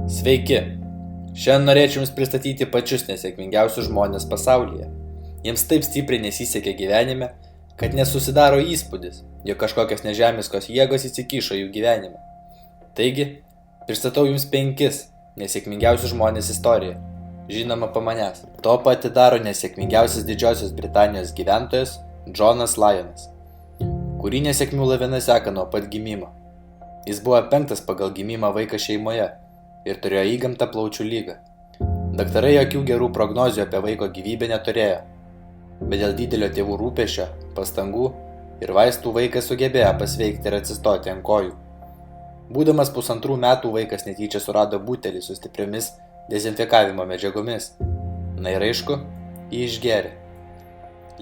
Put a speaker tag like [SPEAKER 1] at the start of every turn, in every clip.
[SPEAKER 1] Sveiki! Šiandien norėčiau Jums pristatyti pačius nesėkmingiausius žmonės pasaulyje. Jiems taip stipriai nesisekė gyvenime, kad nesusidaro įspūdis, jog kažkokios nežemiškos jėgos įsikišo jų gyvenime. Taigi, pristatau Jums 5 nesėkmingiausius žmonės istorijoje, žinoma po manęs. To pati daro nesėkmingiausias Didžiosios Britanijos gyventojas Džonas Lajonas, kurį nesėkmių lavina seka nuo pat gimimo. Jis buvo 5 pagal gimimą vaikas šeimoje ir turėjo įgimtą plaučių ligą. Daktarai jokių gerų prognozių apie vaiko gyvybę neturėjo, bet dėl didelio tėvų rūpesčio, pastangų ir vaistų vaikas sugebėjo pasveikti ir atsistoti ant kojų. Būdamas 1,5 metų vaikas netyčia surado butelį su stipriomis dezinfekavimo medžiagomis. Na ir aišku, jį išgėrė.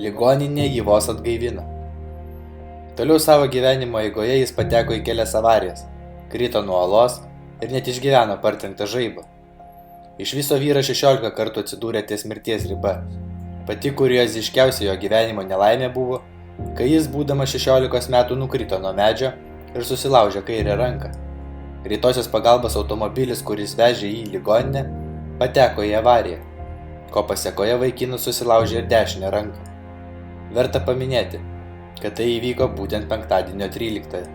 [SPEAKER 1] Ligoninė jį vos atgaivino. Toliau savo gyvenimo eigoje jis pateko į kelias avarijas, krito nuo uolos ir net išgyveno partrenktą žaibą. Iš viso vyras 16 kartų atsidūrė ties mirties riba. Pati kurioziškiausia jo gyvenimo nelaimė buvo, kai jis būdamas 16 metų nukrito nuo medžio ir susilaužė kairę ranką. Greitosios pagalbos automobilis, kuris vežė jį į ligoninę, pateko į avariją, ko pasekoje vaikinas susilaužė ir dešinę ranką. Verta paminėti, kad tai įvyko būtent penktadienio 13.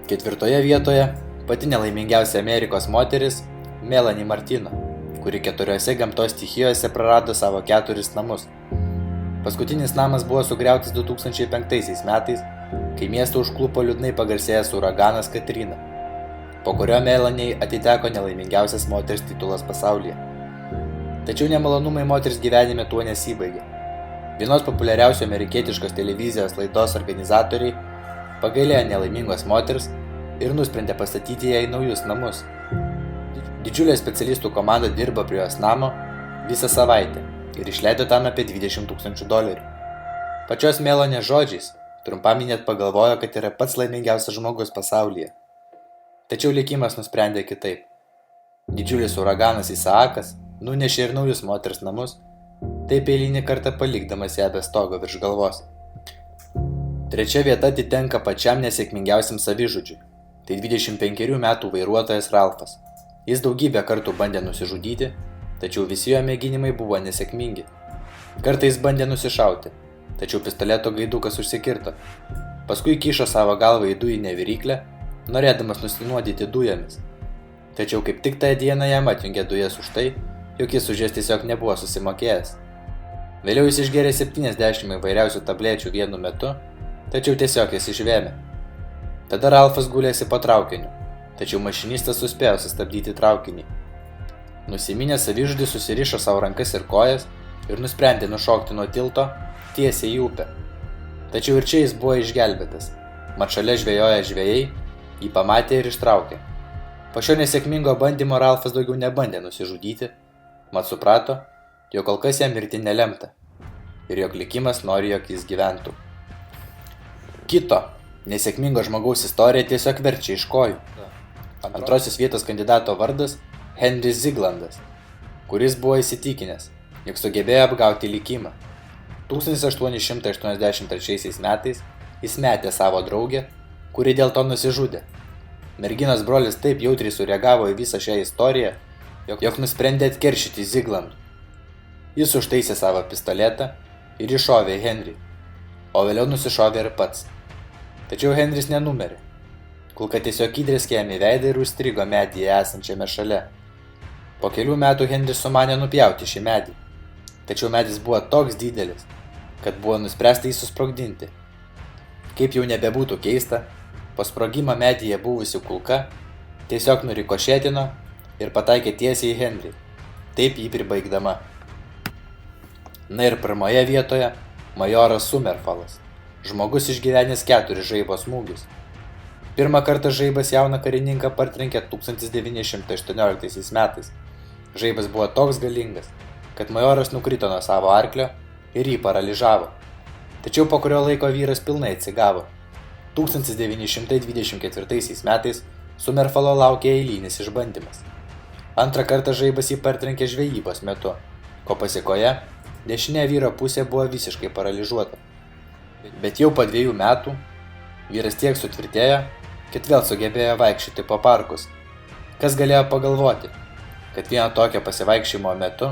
[SPEAKER 1] 4 vietoje pati nelaimingiausia Amerikos moteris Melanie Martino, kuri 4 gamtos stichijose prarado savo 4 namus. Paskutinis namas buvo sugriautas 2005 metais, kai miestą užklupo liūdnai pagarsėjęs uraganas Katrina, po kurio Melanie atiteko nelaimingiausias moters titulas pasaulyje. Tačiau nemalonumai moters gyvenime tuo nesibaigė. Vienos populiariausių amerikietiškos televizijos laidos organizatoriai pagailėjo nelaimingos moters ir nusprendė pastatyti jai naujus namus. Didžiulė specialistų komanda dirbo prie jos namo visą savaitę ir išleido tam apie $20 000. Pačios Melanie žodžiais, trumpam net pagalvojo, kad yra pats laimingiausias žmogus pasaulyje. Tačiau likimas nusprendė kitaip. Didžiulis uraganas Isaakas nunešė ir naujus moters namus, taip eilinį kartą palikdamas ją be stogo virš galvos. 3 vieta atitenka pačiam nesėkmingiausiam savižudžiui. Tai 25 metų vairuotojas Ralfas. Jis daugybę kartų bandė nusižudyti, tačiau visi jo mėginimai buvo nesėkmingi. Kartais bandė nusišauti, tačiau pistoleto gaidukas užsikirto. Paskui kišo savo galvą į dujinę viryklę, norėdamas nusinuodyti dujomis. Tačiau kaip tik tą dieną jam atjungė dujas už tai, jog jis už jas tiesiog nebuvo susimokėjęs. Vėliau jis išgėrė 70 įvairiausių tablečių vienu metu, tačiau tiesiog jas išvėmė. Tada Ralfas gulėsi po traukiniu, tačiau mašinistas suspėjo sustabdyti traukinį. Nusiminęs savižudis susirišo savo rankas ir kojas ir nusprendė nušokti nuo tilto tiesiai į upę. Tačiau ir čia jis buvo išgelbėtas. Mat šalia žvejoję žvejai jį pamatė ir ištraukė. Po šio nesėkmingo bandymo Ralfas daugiau nebandė nusižudyti, mat suprato, jog kol kas jam mirti nelemta ir jog likimas nori, jog jis gyventų. Kito nesėkmingo žmogaus istorija tiesiog verčia iš kojų. Antrosios vietos kandidato vardas Henris Ziglandas, kuris buvo įsitikinęs, jog sugebėjo apgauti likimą. 1883 metais jis metė savo draugę, kuri dėl to nusižudė. Merginos brolis taip jautriai sureagavo į visą šią istoriją, jog nusprendė atkeršyti Ziglandų. Jis užtaisė savo pistoletą ir iššovė Henrį, o vėliau nusišovė ir pats. Tačiau Henris nenumirė. Kulka tiesiog įdrėskė jam į veidą ir užstrigo medyje esančiame šalia. Po kelių metų Henris sumanė nupjauti šį medį. Tačiau medis buvo toks didelis, kad buvo nuspręsta jį susprogdinti. Kaip jau nebebūtų keista, po sprogimo medyje buvusi kulka tiesiog nurikošėtino ir pataikė tiesiai į Henrį, taip jį pribaigdama. Na ir 1 vietoje majoras Summerfellas. Žmogus išgyvenęs 4 žaibo smūgius. Pirmą kartą žaibas jauną karininką partrenkė 1918 metais. Žaibas buvo toks galingas, kad majoras nukrito nuo savo arklio ir jį paralyžavo. Tačiau po kurio laiko vyras pilnai atsigavo. 1924 metais Summerfello laukė eilinis išbandymas. Antrą kartą žaibas jį partrenkė žvejybos metu, ko pasėkoje dešinė vyro pusė buvo visiškai paralyžuota. Bet jau po 2 metų vyras tiek sutvirtėjo, kad vėl sugebėjo vaikščioti po parkus. Kas galėjo pagalvoti, kad vieno tokio pasivaikščiojimo metu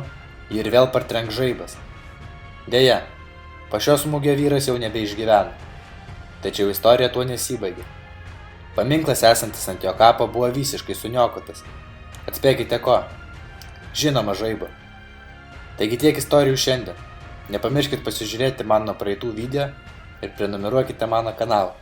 [SPEAKER 1] jį ir vėl partrenk žaibas. Deja, po šio smūgio vyras jau nebeišgyveno. Tačiau istorija tuo nesibaigė. Paminklas esantis ant jo kapo buvo visiškai suniokotas. Atspėkite ko? Žinoma, žaibo. Taigi tiek istorijų šiandien. Nepamirškit pasižiūrėti mano praeitų video ir prenumeruokite mano kanalą.